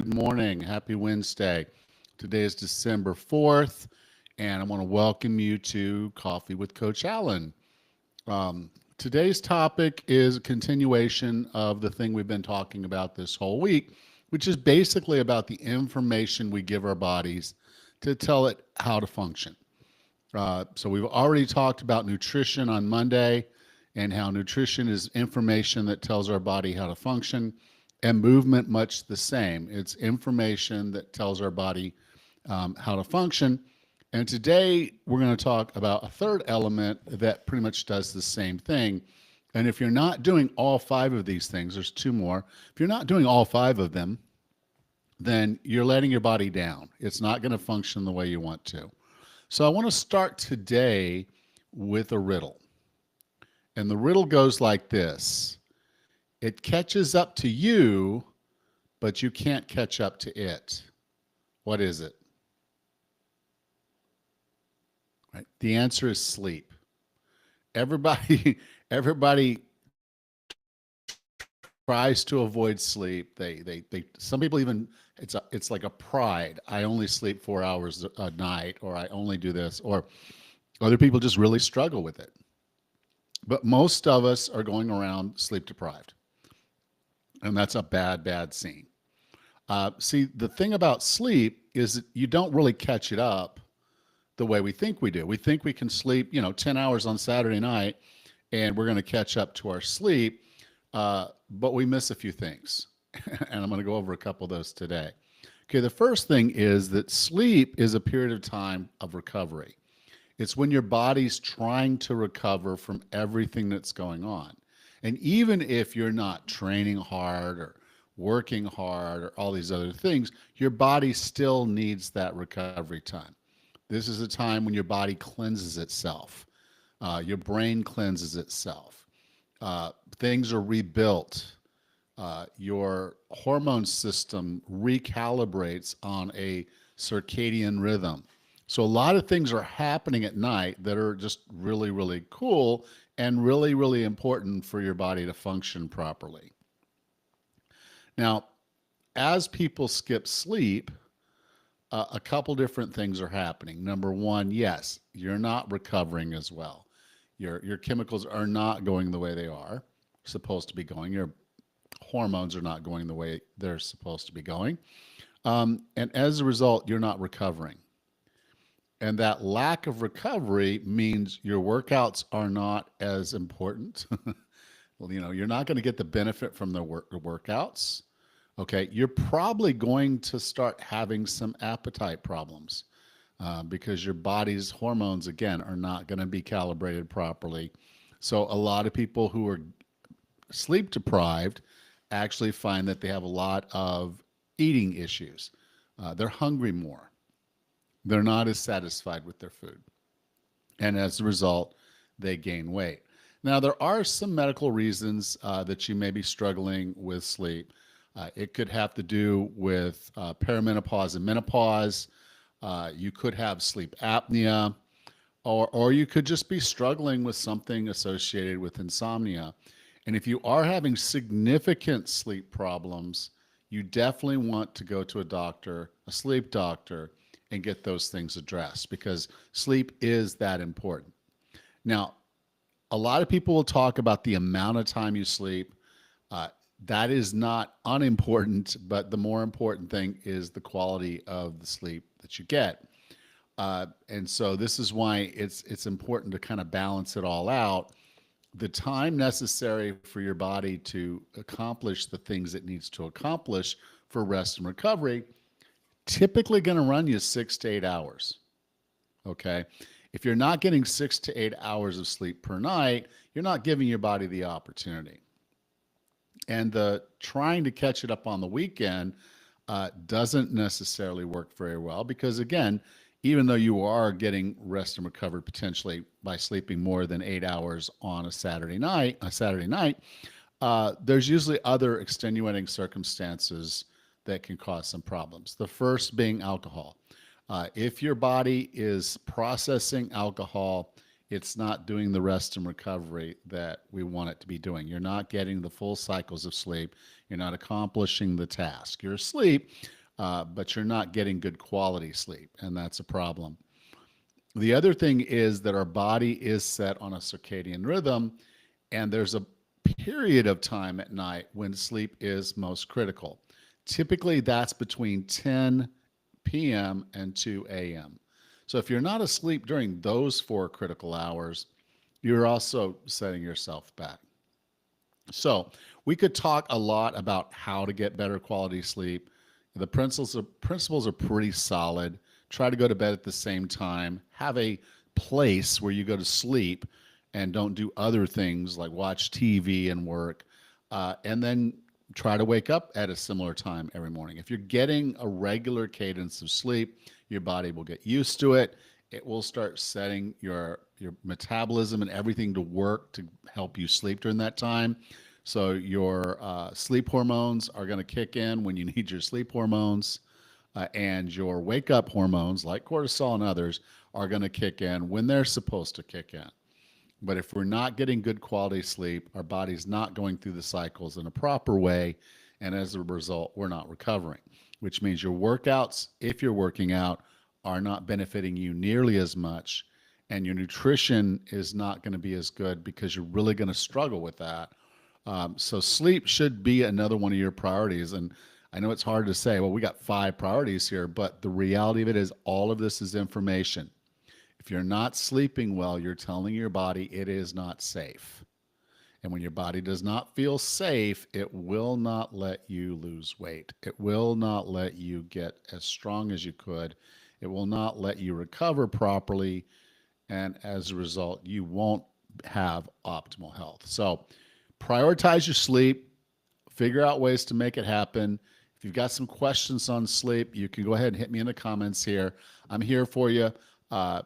Good morning. Happy Wednesday. Today is December 4th, and I want to welcome you to Coffee with Coach Allan. Today's topic is a continuation of the thing we've been talking about this whole week, which is basically about the information we give our bodies to tell it how to function. So we've already talked about nutrition on Monday and how nutrition is information that tells our body how to function, and movement much the same. It's information that tells our body how to function. And today we're going to talk about a third element that pretty much does the same thing. And if you're not doing all five of these things, there's two more. If you're not doing all five of them, then you're letting your body down. It's not going to function the way you want to. So I want to start today with a riddle. And the riddle goes like this. It catches up to you, but you can't catch up to it. What is it? Right. The answer is sleep. Everybody tries to avoid sleep. Some people even, it's like a pride. I only sleep 4 hours a night, or I only do this, or other people just really struggle with it. But most of us are going around sleep deprived. And that's a bad, bad scene. See, the thing about sleep is that you don't really catch it up the way we think we do. We think we can sleep, 10 hours on Saturday night, and we're going to catch up to our sleep, but we miss a few things. And I'm going to go over a couple of those today. Okay, the first thing is that sleep is a period of time of recovery. It's when your body's trying to recover from everything that's going on. And even if you're not training hard or working hard or all these other things, your body still needs that recovery time. This is a time when your body cleanses itself. Your brain cleanses itself. Things are rebuilt. Your hormone system recalibrates on a circadian rhythm. So a lot of things are happening at night that are just really, really cool and really, really important for your body to function properly. Now, as people skip sleep, a couple different things are happening. Number one, yes, you're not recovering as well. Your chemicals are not going the way they are supposed to be going. Your hormones are not going the way they're supposed to be going. And as a result, you're not recovering. And that lack of recovery means your workouts are not as important. Well, you're not going to get the benefit from the workouts. Okay, you're probably going to start having some appetite problems because your body's hormones, again, are not going to be calibrated properly. So a lot of people who are sleep deprived actually find that they have a lot of eating issues. They're hungry more. They're not as satisfied with their food. And as a result, they gain weight. Now, there are some medical reasons that you may be struggling with sleep. It could have to do with perimenopause and menopause. You could have sleep apnea, or you could just be struggling with something associated with insomnia. And if you are having significant sleep problems, you definitely want to go to a doctor, a sleep doctor, and get those things addressed because sleep is that important. Now, a lot of people will talk about the amount of time you sleep. That is not unimportant, but the more important thing is the quality of the sleep that you get. And so this is why it's important to kind of balance it all out. The time necessary for your body to accomplish the things it needs to accomplish for rest and recovery typically going to run you 6 to 8 hours. Okay. If you're not getting 6 to 8 hours of sleep per night, you're not giving your body the opportunity. And the trying to catch it up on the weekend doesn't necessarily work very well because, again, even though you are getting rest and recovery potentially by sleeping more than 8 hours on a Saturday night, there's usually other extenuating circumstances that can cause some problems. The first being alcohol. If your body is processing alcohol it's not doing the rest and recovery that we want it to be doing. You're not getting the full cycles of sleep. You're not accomplishing the task. You're asleep, but you're not getting good quality sleep, and that's a problem. The other thing is that our body is set on a circadian rhythm, and there's a period of time at night when sleep is most critical. Typically, that's between 10 p.m. and 2 a.m. So if you're not asleep during those 4 critical hours, you're also setting yourself back. So we could talk a lot about how to get better quality sleep. The principles are pretty solid. Try to go to bed at the same time. Have a place where you go to sleep and don't do other things like watch TV and work. And then try to wake up at a similar time every morning. If you're getting a regular cadence of sleep, your body will get used to it. It will start setting your metabolism and everything to work to help you sleep during that time. So your sleep hormones are going to kick in when you need your sleep hormones, and your wake up hormones like cortisol and others are going to kick in when they're supposed to kick in. But if we're not getting good quality sleep, our body's not going through the cycles in a proper way. And as a result, we're not recovering, which means your workouts, if you're working out, are not benefiting you nearly as much. And your nutrition is not going to be as good because you're really going to struggle with that. So sleep should be another one of your priorities. And I know it's hard to say, well, we got 5 priorities here, but the reality of it is all of this is information. If you're not sleeping well, you're telling your body it is not safe. And when your body does not feel safe, it will not let you lose weight. It will not let you get as strong as you could. It will not let you recover properly. And as a result, you won't have optimal health. So prioritize your sleep, figure out ways to make it happen. If you've got some questions on sleep, you can go ahead and hit me in the comments here. I'm here for you.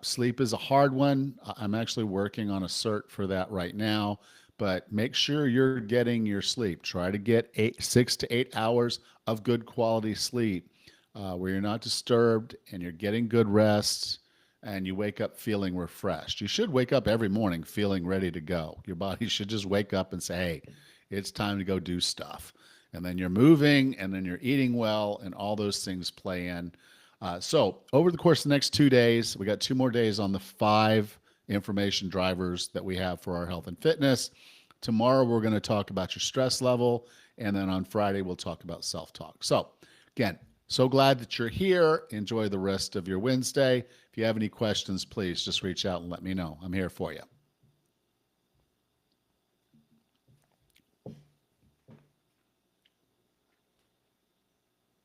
Sleep is a hard one. I'm actually working on a cert for that right now, but make sure you're getting your sleep. Try to get 6 to 8 hours of good quality sleep where you're not disturbed and you're getting good rest and you wake up feeling refreshed. You should wake up every morning feeling ready to go. Your body should just wake up and say, hey, it's time to go do stuff. And then you're moving and then you're eating well and all those things play in. So over the course of the next 2 days, we got 2 more days on the 5 information drivers that we have for our health and fitness. Tomorrow, we're going to talk about your stress level. And then on Friday, we'll talk about self-talk. So again, so glad that you're here. Enjoy the rest of your Wednesday. If you have any questions, please just reach out and let me know. I'm here for you.